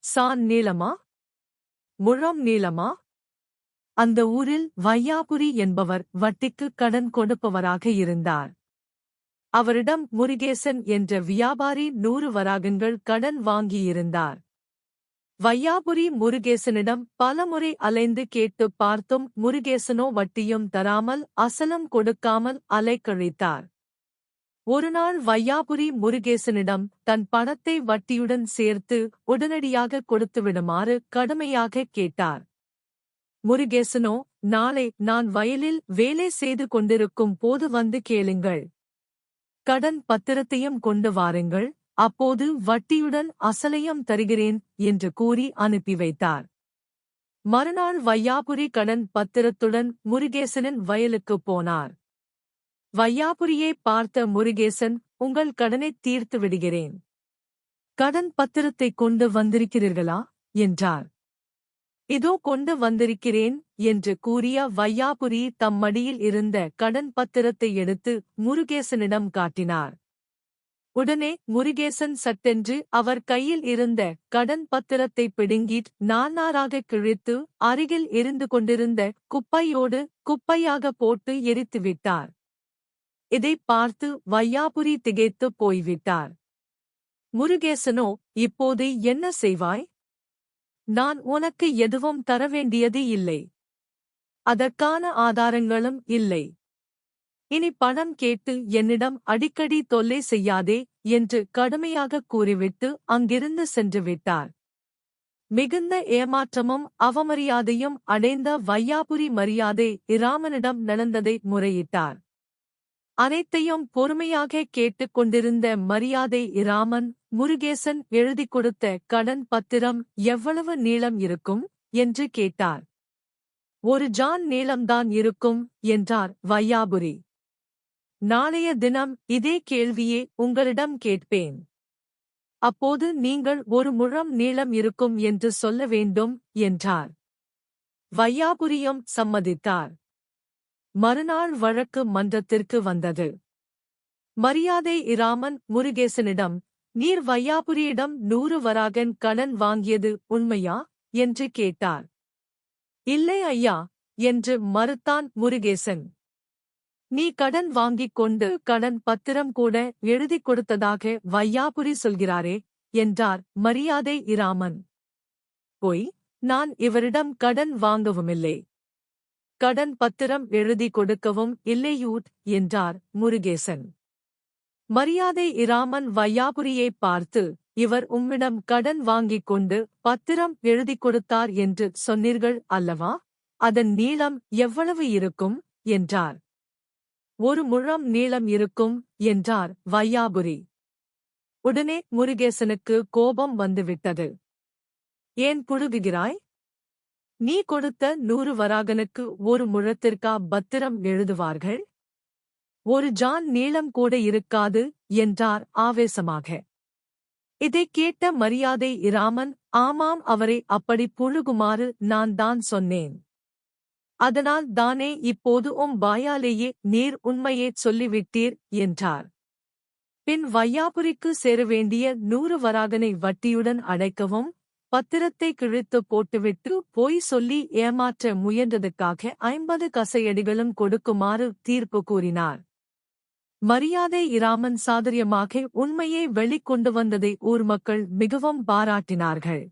San நீளமா? முழம் நீளமா? அந்த ஊரில் வையாபுரி என்பவர் வட்டிக்கு கடன் கொடுப்பவராக இருந்தார். அவரிடம் முருகேசன் என்ற வியாபாரி 100 வராகங்கள் கடன் வாங்கியிருந்தார். வையாபுரி முருகேசனிடம் பலமுறை அலைந்து கேட்டுப் பார்த்தும் முருகேசனோ வட்டியும் தராமல் அசலும் கொடுக்காமல் அலைக்கழித்தார். ஒருநாள் வையாபுரி முருகேசனிடம் தன் பணத்தை வட்டியுடன் சேர்த்து உடனடியாக கொடுத்துவிடுமாறு கடுமையாக கேட்டார். முருகேசனோ, நாளை நான் வயலில் வேலை செய்து கொண்டிருக்கும் போது வந்து கேளுங்கள். கடன் பத்திரத்தையும் கொண்டு வாருங்கள், அப்போது வட்டியுடன் அசலையும் தருகிறேன் என்று கூறி அனுப்பி வைத்தார். மறுநாள் வையாபுரி கடன் பத்திரத்துடன் முருகேசனின் வயலுக்குப் போனார். வையாபுரியை பார்த்த முருகேசன், உங்கள் கடனைத் தீர்த்து விடுகிறேன். கடன் பத்திரத்தைக் கொண்டு வந்திருக்கிறீர்களா என்றார். இதோ கொண்டு வந்திருக்கிறேன் என்று கூறிய வையாபுரி தம் மடியில் இருந்த கடன் பத்திரத்தை எடுத்து முருகேசனிடம் காட்டினார். உடனே முருகேசன் சட்டென்று அவர் கையில் இருந்த கடன் பத்திரத்தை பிடுங்கிட் நானாராகக் கிழித்து அருகில் எரிந்து கொண்டிருந்த குப்பையோடு குப்பையாக போட்டு எரித்துவிட்டார். இதைப் பார்த்து வையாபுரி திகைத்துப் போய்விட்டார். முருகேசனோ, இப்போது என்ன செய்வாய்? நான் உனக்கு எதுவும் தரவேண்டியது இல்லை. அதற்கான ஆதாரங்களும் இல்லை. இனி பணம் கேட்டு என்னிடம் அடிக்கடி தொல்லை செய்யாதே என்று கடுமையாகக் கூறிவிட்டு அங்கிருந்து சென்று விட்டார். மிகுந்த ஏமாற்றமும் அவமரியாதையும் அடைந்த வையாபுரி மரியாதை இராமனிடம் நடந்ததை முறையிட்டார். அனைத்தையும் பொறுமையாக கேட்டுக் கொண்டிருந்த மரியாதை இராமன், முருகேசன் எழுதிக் கொடுத்த கடன் பத்திரம் எவ்வளவு நீளம் இருக்கும் என்று கேட்டார். 1 ஜான் நீளம்தான் இருக்கும் என்றார் வையாபுரி. நாளைய தினம் இதே கேள்வியே உங்களிடம் கேட்பேன். அப்போது நீங்கள் 1 முழம் நீளம் இருக்கும் என்று சொல்ல வேண்டும் என்றார். வையாபுரியும் சம்மதித்தார். மறுநாள் வழக்கு மன்றத்திற்கு வந்தது. மரியாதை இராமன் முருகேசனிடம், நீர் வையாபுரியிடம் 100 வராகன் கடன் வாங்கியது உண்மையா என்று கேட்டார். இல்லை ஐயா என்று மறுத்தான் முருகேசன். நீ கடன் வாங்கிக் கொண்டு கடன் பத்திரம் கூட எழுதிக் கொடுத்ததாக வையாபுரி சொல்கிறாரே என்றார் மரியாதை இராமன். பொய், நான் இவரிடம் கடன் வாங்கவுமில்லை. கடன் பத்திரம் எழுதி கொடுக்கவும் இல்லையூட் என்றார் முருகேசன். மரியாதை இராமன் வையாபுரியைப் பார்த்து, இவர் உம்மிடம் கடன் வாங்கிக் கொண்டு பத்திரம் எழுதிக் கொடுத்தார் என்று சொன்னீர்கள் அல்லவா? அதன் நீளம் எவ்வளவு இருக்கும் என்றார். 1 முழம் நீளம் இருக்கும் என்றார் வையாபுரி. உடனே முருகேசனுக்கு கோபம் வந்துவிட்டது. ஏன் புழுகுகிறாய்? நீ கொடுத்த 100 வராகனுக்கு 1 முழத்திற்கா பத்திரம் எழுதுவார்கள்? 1 ஜான் நீளம் கூட இருக்காது என்றார் ஆவேசமாக. இதைக் கேட்ட மரியாதை இராமன், ஆமாம், அவரை அப்படி புழுகுமாறு நான் தான் சொன்னேன். அதனால் தானே இப்போது வாயாலேயே நீர் உண்மையைச் சொல்லிவிட்டீர் என்றார். பின் வையாபுரிக்கு சேரவேண்டிய 100 வராகனை வட்டியுடன் அடைக்கவும், பத்திரத்தை கிழித்து போட்டுவிட்டு பொய் சொல்லி ஏமாற்ற முயன்றதுக்காக 50 கசையடிகளும் கொடுக்குமாறு தீர்ப்பு கூறினார். மரியாதை இராமன் சாதுரியமாக உண்மையை வெளிக்கொண்டு வந்ததை ஊர் மக்கள் மிகவும் பாராட்டினார்கள்.